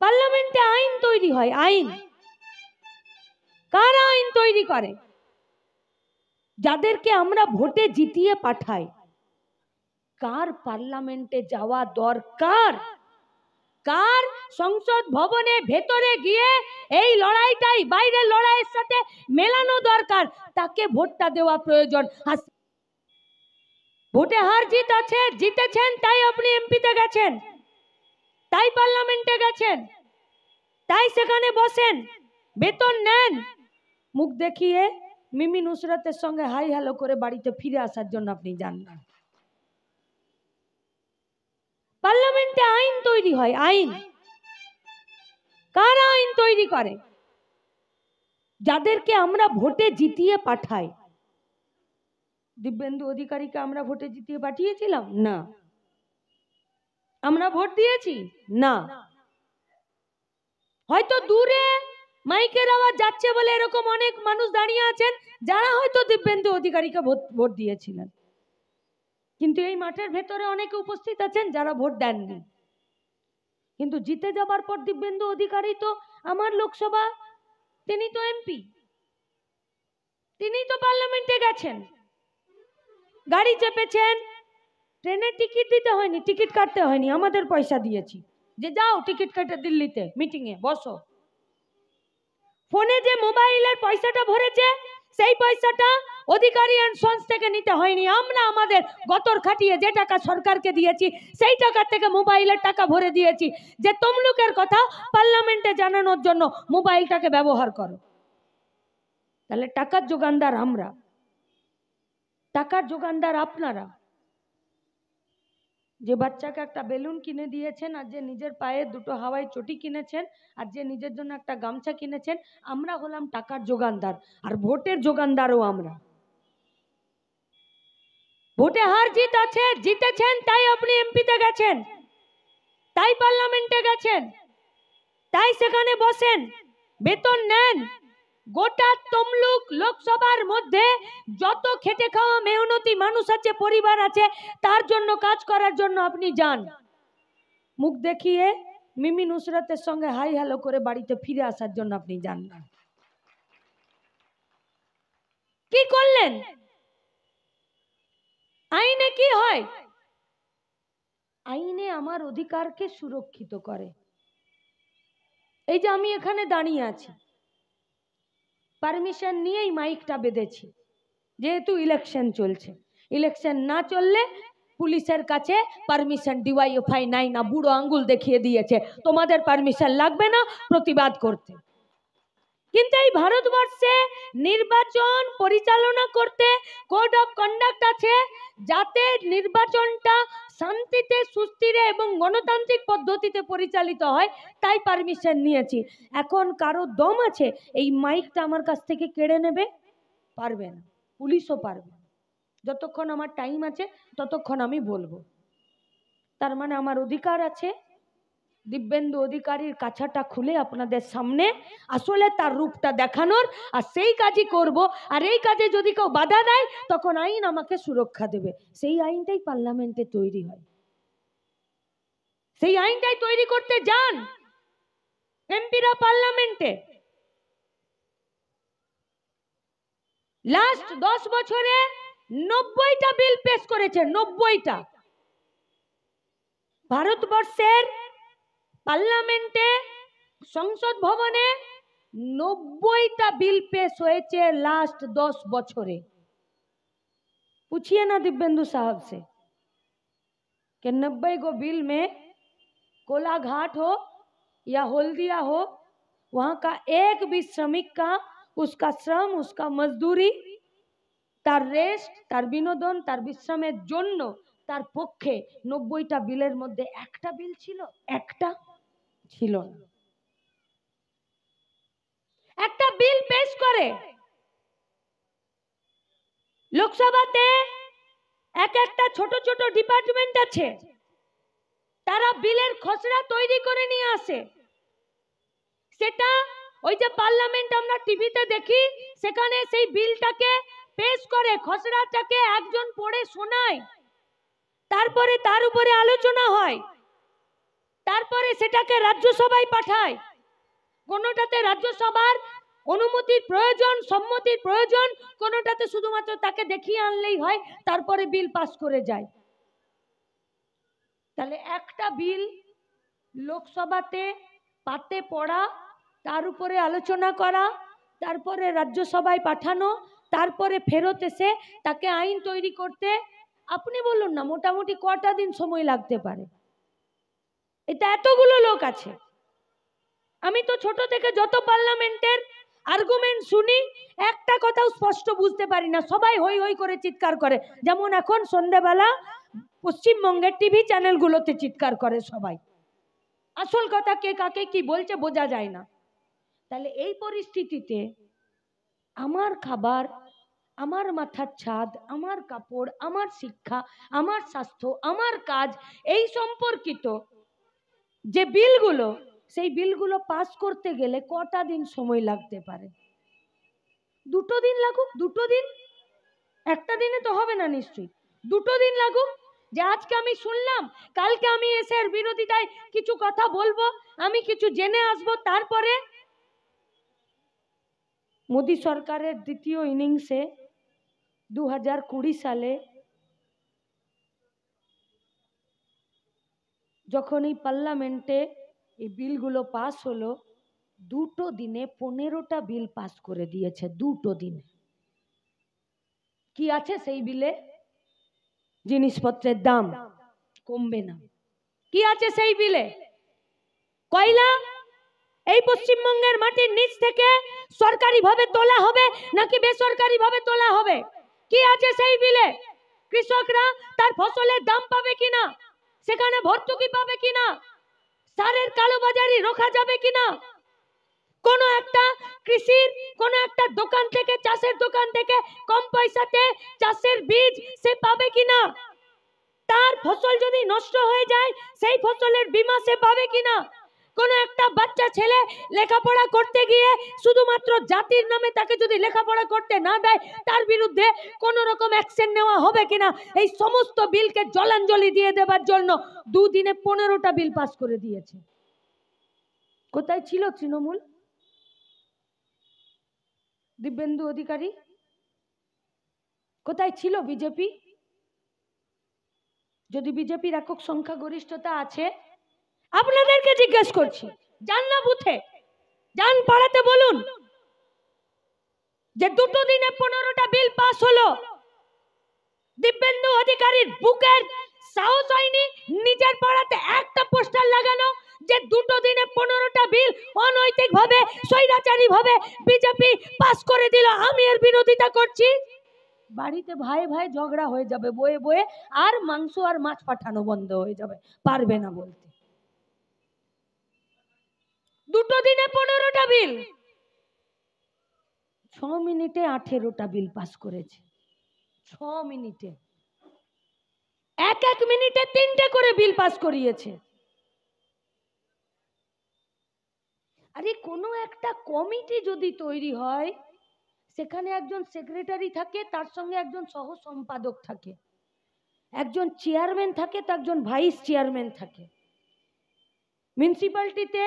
পার্লামেন্টে আইন তৈরি হয়। আইন কারা আইন তৈরি করে? যাদেরকে আমরা ভোটে জিতিয়ে পাঠাই। কার পার্লামেন্টে যাওয়া দরকার, কার সংসদ ভবনে ভেতরে গিয়ে এই লড়াইটাই বাইরের লড়াইয়ের সাথে মেলানো দরকার, তাকে ভোটটা দেওয়া প্রয়োজন। ভোটে হার জিত আছে, জিতেছেন তাই আপনি এমপিতে গেছেন, তাই পার্লামেন্টে গেছেন, তাই সেখানে বসেন, বেতন নেন, মুখ দেখিয়ে মিমি নুসরাতের সঙ্গে হাই হ্যালো করে বাড়িতে ফিরে আসার জন্য আপনি যান না। পার্লামেন্টে আইন তৈরি হয়। আইন কারা আইন তৈরি করে? যাদেরকে আমরা ভোটে জিতিয়ে পাঠাই। দিব্যেন্দু অধিকারীকে আমরা ভোটে জিতিয়ে পাঠিয়েছিলাম না? আমরা ভোট দিয়েছি না? হয়তো দূরে মাইকের আওয়াজ যাচ্ছে বলে এরকম অনেক মানুষ দাঁড়িয়ে আছেন যারা হয়তো দিব্যেন্দু অধিকারীকে ভোট দিয়েছিলেন, কিন্তু এই মাঠের ভেতরে অনেকে উপস্থিত আছেন যারা ভোট দেননি। কিন্তু জিতে যাবার পর দিব্যেন্দু অধিকারী তো আমার লোকসভা, তিনি তো এমপি, তিনি তো পার্লামেন্টে গেছেন, গাড়ি চেপেছেন, ট্রেনের টিকিট দিতে হয়নি, টিকিট কাটতে হয়নি, আমাদের পয়সা দিয়েছি যে যাও টিকিট কেটে দিল্লিতে মিটিং এ বসো। ফোনে যে মোবাইলের পয়সাটা ভরেছে সেই পয়সাটা অধিকারী এন্ড সন্স থেকে নিতে হয়নি, আমরা আমাদের গতর খাটিয়ে যে টাকা সরকারকে দিয়েছি সেই টাকা থেকে মোবাইলের টাকা ভরে দিয়েছি যে তমলুকের কথা পার্লামেন্টে জানানোর জন্য মোবাইলটাকে ব্যবহার করো। তাহলে টাকার যোগানদার আমরা, টাকার যোগানদার আপনারা। যে বাচ্চাকে একটা বেলুন কিনে দিয়েছেন, আর যে নিজের পায়ে দুটো হাওয়াই চটি কিনেছেন, আর যে নিজের জন্য একটা গামছা কিনেছেন, আমরা হলাম টাকার যোগানদার, আর ভোটের যোগানদারও আমরা। ভোটে হার জিত আছে, জিতেছেন তাই আপনি এমপিতে গেছেন, তাই পার্লামেন্টে গেছেন, তাই সেখানে বসেন, বেতন নেন। গোটা তমলুক লোকসভার মধ্যে যত খেটে খাওয়া মেহনতি মানুষ আছে, পরিবার আছে, তার জন্য কাজ করার জন্য আপনি যান, মুখ দেখিয়ে মিমি নুসরাতের সঙ্গে হাই হ্যালো করে বাড়িতে ফিরে আসার জন্য আপনি যান না। কি করলেন? আইনে কি হয়? আইনে আমার অধিকারকে সুরক্ষিত করে। এই যে আমি এখানে দাঁড়িয়ে আছি, পারমিশন নিয়েই মাইকটা বেঁধেছি, যেহেতু ইলেকশন চলছে। ইলেকশন না চললে পুলিশের কাছে পারমিশন ডিওয়াইএফআই নাই না, বুড়ো আঙ্গুল দেখিয়ে দিয়েছে তোমাদের পারমিশন লাগবে না প্রতিবাদ করতে। কিন্তু এই ভারতবর্ষে নির্বাচন পরিচালনা করতে কোড অফ কন্ডাক্ট আছে, যাতে নির্বাচনটা শান্তিতে, সুস্থিরে এবং গণতান্ত্রিক পদ্ধতিতে পরিচালিত হয়, তাই পারমিশন নিয়েছি। এখন কারো দম আছে এই মাইকটা আমার কাছ থেকে কেড়ে নেবে? পারবে না, পুলিশও পারবে না। যতক্ষণ আমার টাইম আছে ততক্ষণ আমি বলবো। তার মানে আমার অধিকার আছে দিব্যেন্দু অধিকারীর কাছাটা খুলে আপনাদের সামনে আসলে তার রূপটা দেখানোর, আর সেই কাজই করব। আর এই কাজে যদি কেউ বাধা দেয় তখন আইন আমাকে সুরক্ষা দেবে। সেই আইনটাই পার্লামেন্টে তৈরি হয়, সেই আইনটাই তৈরি করতে যান এমপিরা পার্লামেন্টে। লাস্ট 10 বছরে 90টা বিল পেশ করেছে, 90টা। ভারতবর্ষের পার্লামেন্টে, সংসদ ভবনে 90টা बिल पेश হয়েছে लास्ट 10 বছরে। पूछिए ना दिव्येंदु साहब से कि 90 गो बिल में कोलाघाट हो या हल्दिया हो, वहां का एक भी श्रमिक का उसका श्रम, उसका मजदूरी, তার রেস্ট, তার বিনোদন, তার বিশ্রামের জন্য তার পক্ষে 90টা বিলের মধ্যে একটা বিল ছিল? একটা ছিল না। একটা বিল পেশ করে লোকসভাতে, এক একটা ছোট ছোট ডিপার্টমেন্ট আছে, তারা বিলের খসড়া তৈরি করে নিয়ে আসে। সেটা ওই যে পার্লামেন্ট আমরা টিভিতে দেখি, সেখানে সেই বিলটাকে পেশ করে, খসড়াটাকে একজন পড়ে শোনায়, তারপরে তার উপরে আলোচনা হয়, তার তারপরে সেটাকে রাজ্যসভায় পাঠায়। কোনোটাতে রাজ্যসভার অনুমতির প্রয়োজন, সম্মতির প্রয়োজন, কোনোটাতে শুধুমাত্র তাকে দেখিয়ে আনলেই হয়, তারপরে বিল পাস করে যায়। তাহলে একটা বিল লোকসভাতে পাতে পড়া, তার উপরে আলোচনা করা, তারপরে রাজ্যসভায় পাঠানো, তারপরে ফেরত এসে তাকে আইন তৈরি করতে আপনি বলুন না মোটামুটি কটা দিন সময় লাগতে পারে? এটা এতগুলো লোক আছে। আমি তো ছোট থেকে যত পার্লামেন্টের আর্গুমেন্ট শুনি একটা কথাও স্পষ্ট বুঝতে পারি না, সবাই হই হই করে চিৎকার করে। যেমন এখন সন্ধ্যাবেলা পশ্চিমবঙ্গের টিভি চ্যানেলগুলোতে চিৎকার করে সবাই, আসল কথা কে কাকে কি বলছে বোঝা যায় না। তাহলে এই পরিস্থিতিতে আমার খাবার, আমার মাথার ছাদ, আমার কাপড়, আমার শিক্ষা, আমার স্বাস্থ্য, আমার কাজ, এই সম্পর্কিত যে বিলগুলো, সেই বিলগুলো পাস করতে গেলে কটা দিন সময় লাগতে পারে? 2 দিন লাগুক, 2 দিন, একটা দিনে তো হবে না নিশ্চয়ই, 2 দিন লাগুক। যে আজকে আমি শুনলাম, কালকে আমি এসে এর বিরোধিতায় কিছু কথা বলবো, আমি কিছু জেনে আসবো, তারপরে মোদী সরকারের দ্বিতীয় ইনিংসে 2020 সালে যখন এই পার্লামেন্টে এই বিলগুলো পাস হলো, 2 দিনে 15টা বিল পাস করে দিয়েছে। 2 দিনে কি আছে সেই বিলে? জিনিসপত্রের দাম কমবে না। কি আছে সেই বিলে? কয়লা এই পশ্চিমবঙ্গের মাটির নিচ থেকে সরকারি ভাবে তোলা হবে নাকি বেসরকারি ভাবে তোলা হবে? কি আছে সেই বিলে? কৃষকরা তার ফসলের দাম পাবে কিনা, সেখানে ভর্তুকি পাবে কিনা, সারের কালোবাজারি রোখা যাবে কিনা, কোন একটা কৃষির কোন একটা দোকান থেকে, চাষের দোকান থেকে কম পয়সাতে চাষের বীজ সে পাবে কিনা, তার ফসল যদি নষ্ট হয়ে যায় সেই ফসলের বীমা সে পাবে কিনা, কোন একটা বাচ্চা ছেলে লেখাপড়া করতে গিয়ে শুধুমাত্র জাতির নামে তাকে যদি লেখাপড়া করতে না দেয় তার বিরুদ্ধে কোন রকম অ্যাকশন নেওয়া হবে কিনা, এই সমস্ত বিলকে জলাঞ্জলি দিয়ে দেবার জন্য 2 দিনে 15টা বিল পাস করে দিয়েছে। কোথায় ছিল তৃণমূল? দিব্যেন্দু অধিকারী কোথায় ছিল? বিজেপি? যদি বিজেপির একক সংখ্যাগরিষ্ঠতা আছে, আপনাদেরকে জিজ্ঞেস করছি, যান না বুথে, যান পাড়াতে বলুন যে 2 দিনে 15টা বিল পাস হলো। দিব্যেন্দু অধিকারীর বুকের সাহস হয়নি নিজের পাড়াতে একটা পোস্টার লাগানো যে 2 দিনে 15টা বিল অনৈতিক ভাবে, স্বৈরাচারী ভাবে বিজেপি পাস করে দিল, আমি এর বিরোধিতা করছি। বাড়িতে ভাই ভাই ঝগড়া হয়ে যাবে বয়ে বয়ে, আর মাংস আর মাছ পাঠানো বন্ধ হয়ে যাবে, পারবে না বলতে। 2 দিনে 15টা বিল, 6 মিনিটে 18টা বিল পাস করেছে। 6 মিনিটে, এক মিনিটে 3টে করে বিল পাস করিয়েছে। আরে কোনো একটা কমিটি যদি তৈরি হয়, সেখানে একজন সেক্রেটারি থাকে, তার সঙ্গে একজন সহ সম্পাদক থাকে, একজন চেয়ারম্যান থাকে, তার একজন ভাইস চেয়ারম্যান থাকে। মিউনিসিপ্যালিটিতে,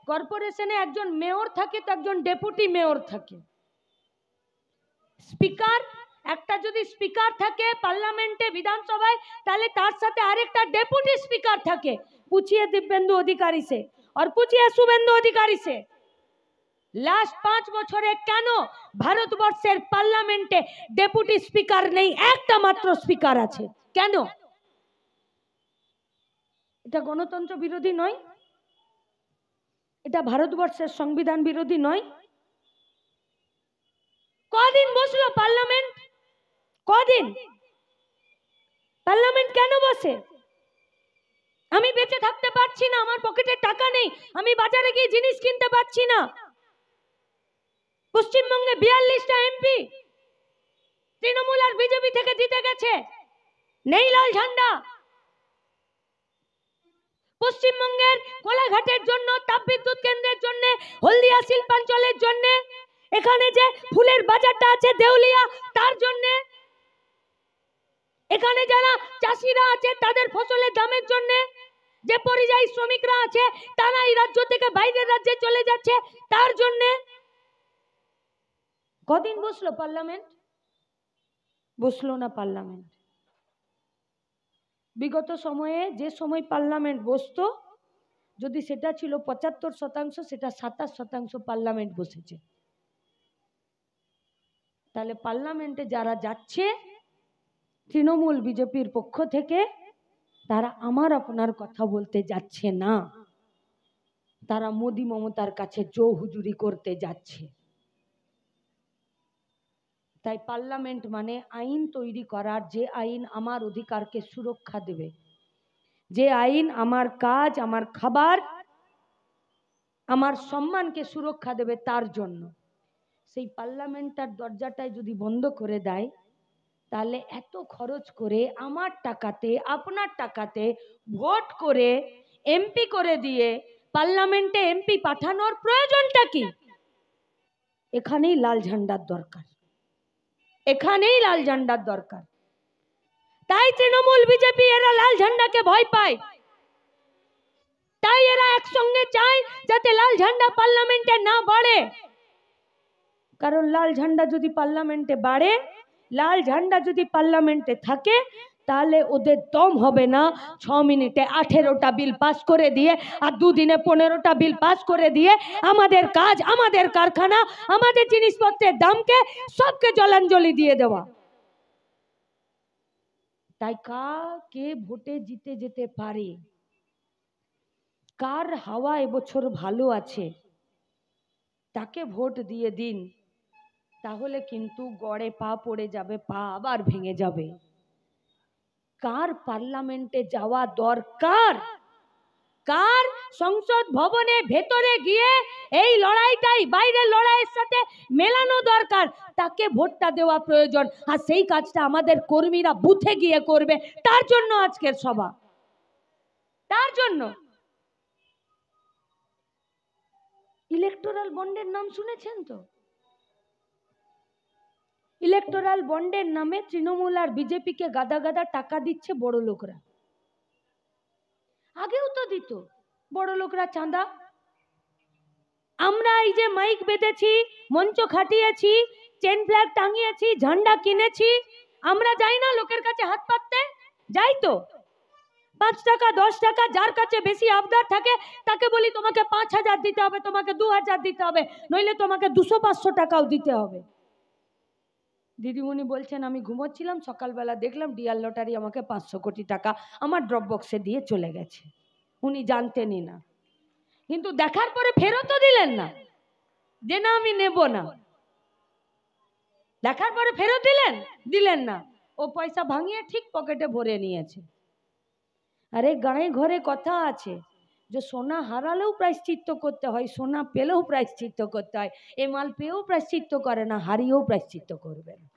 কর্পোরেশনে একজন মেয়র থাকে, তার একজন ডেপুটি মেয়র থাকে। স্পিকার, একটা যদি স্পিকার থাকে পার্লামেন্টে, বিধানসভায়, তাহলে তার সাথে আরেকটা ডেপুটি স্পিকার থাকে। पूछिए दिव्येंदु अधिकारी से और पूछिए शुभेंदु अधिकारी से, लास्ट 5 বছরে কেন ভারতবর্ষের পার্লামেন্টে ডেপুটি স্পিকার নেই? একটা মাত্র স্পিকার আছে, কেন? এটা গণতন্ত্র বিরোধী নয়? এটা ভারতবর্ষের সংবিধান বিরোধী নয়? কদিন বসলো পার্লামেন্ট? কদিন পার্লামেন্ট কেন বসে? আমি বেঁচে থাকতে পারছি না, আমার পকেটে টাকা নেই, আমি বাজারে গিয়ে জিনিস কিনতে পারছি না। পশ্চিমবঙ্গে 42টা এমপি তৃণমূল আর বিজেপি থেকে জিতে গেছে, নেই লাল ঝান্ডা। পশ্চিমবঙ্গের কোলাঘাটের জন্য, তাপবিদ্যুৎ কেন্দ্রের জন্য, হলদিয়া শিল্পাঞ্চলের জন্য, এখানে যে ফুলের বাজারটা আছে দেউলিয়া, তার জন্য, এখানে যারা চাষিরা আছে তাদের ফসলের দামের জন্য, যে পরিযায়ী শ্রমিকরা আছে তারা এই রাজ্য থেকে বাইরের রাজ্যে চলে যাচ্ছে, তার জন্য কদিন বসলো পার্লামেন্ট? বসলো না পার্লামেন্ট। বিগত সময়ে যে সময় পার্লামেন্ট বসতো, যদি সেটা ছিল 75%, সেটা 27% পার্লামেন্ট বসেছে। তাহলে পার্লামেন্টে যারা যাচ্ছে তৃণমূল বিজেপির পক্ষ থেকে, তারা আমার আপনার কথা বলতে যাচ্ছে না, তারা মোদি মমতার কাছে জো হুজুরি করতে যাচ্ছে। তাই পার্লামেন্ট মানে আইন তৈরি করার, যে আইন আমার অধিকারকে সুরক্ষা দেবে, যে আইন আমার কাজ, আমার খাবার, আমার সম্মানকে সুরক্ষা দেবে, তার জন্য। সেই পার্লামেন্টার দরজাটাই যদি বন্ধ করে দেয়, তাহলে এত খরচ করে আমার টাকাতে, আপনার টাকাতে ভোট করে এমপি করে দিয়ে পার্লামেন্টে এমপি পাঠানোর প্রয়োজনটা কি? এখানেই লাল ঝান্ডার দরকার, এখানেই লাল ঝান্ডার দরকার। তাই তৃণমূল বিজেপি এরা লাল ঝান্ডাকে ভয় পায়, তাই এরা একসঙ্গে চায় যাতে লাল ঝান্ডা পার্লামেন্টে না বাড়ে। কারণ লাল ঝান্ডা যদি পার্লামেন্টে বাড়ে, লাল ঝান্ডা যদি পার্লামেন্টে থাকে, তাহলে ওদের দম হবে না 6 মিনিটে 18টা বিল পাস করে দিয়ে আর 2 দিনে 15টা বিল পাস করে দিয়ে আমাদের কাজ, আমাদের কারখানা, আমাদের জিনিসপত্রের দামকে সবকে জলাঞ্জলি দিয়ে দেওয়া। তাই কে ভোটে জিতে যেতে পারে, কার হাওয়া এবছর ভালো আছে, তাকে ভোট দিয়ে দিন। তাহলে কিন্তু গড়ে পা পড়ে যাবে, পা আবার ভেঙে যাবে। কার পার্লামেন্টে যাওয়া দরকার, কার সংসদ ভবনে ভেতরে গিয়ে এই লড়াইটাই বাইরের লড়াইয়ের সাথে মেলানো দরকার, তাকে ভোটটা দেওয়া প্রয়োজন। আর সেই কাজটা আমাদের কর্মীরা বুথে গিয়ে করবে, তার জন্য আজকের সভা, তার জন্য। ইলেকটোরাল বন্ডের নাম শুনেছেন তো? ইলেকটোরাল বন্ডের নামে তৃণমূল আর বিজেপিকে গাদা গাদা টাকা দিচ্ছে বড় লোকরা। আগেও তো দিত বড় লোকরা চাঁদা। আমরা এই যে মাইক বেঁধেছি, মঞ্চ খাটিয়েছি, চেন ফ্ল্যাগ টাঙিয়েছি, ঝান্ডা কিনেছি, আমরা যাই না লোকের কাছে হাত পাততে? যাই তো। 5 টাকা 10 টাকা, যার কাছে বেশি আবদার থাকে তাকে বলি তোমাকে 5000 দিতে হবে, তোমাকে 2000 দিতে হবে, নইলে তোমাকে 200-500 টাকাও দিতে হবে। দিদিমণি বলছেন আমি ঘুমোচ্ছিলাম, সকালবেলা দেখলাম ডিয়ার লটারি আমাকে 500 কোটি টাকা আমার ড্রপ বক্সে দিয়ে চলে গেছে। উনি জানতেনই না, কিন্তু দেখার পরে ফেরতও দিলেন না, যে না আমি নেব না। দেখার পরে ফেরত দিলেন না, ও পয়সা ভাঙিয়ে ঠিক পকেটে ভরে নিয়েছে। আরে গায়ে ঘরে কথা আছে যে সোনা হারালেও প্রায়শ্চিত্ত করতে হয়, সোনা পেলেও প্রায়শ্চিত্ত করতে হয়। এ মাল পেয়েও প্রায়শ্চিত্ত করে না, হারিয়েও প্রায়শ্চিত্ত করবে না।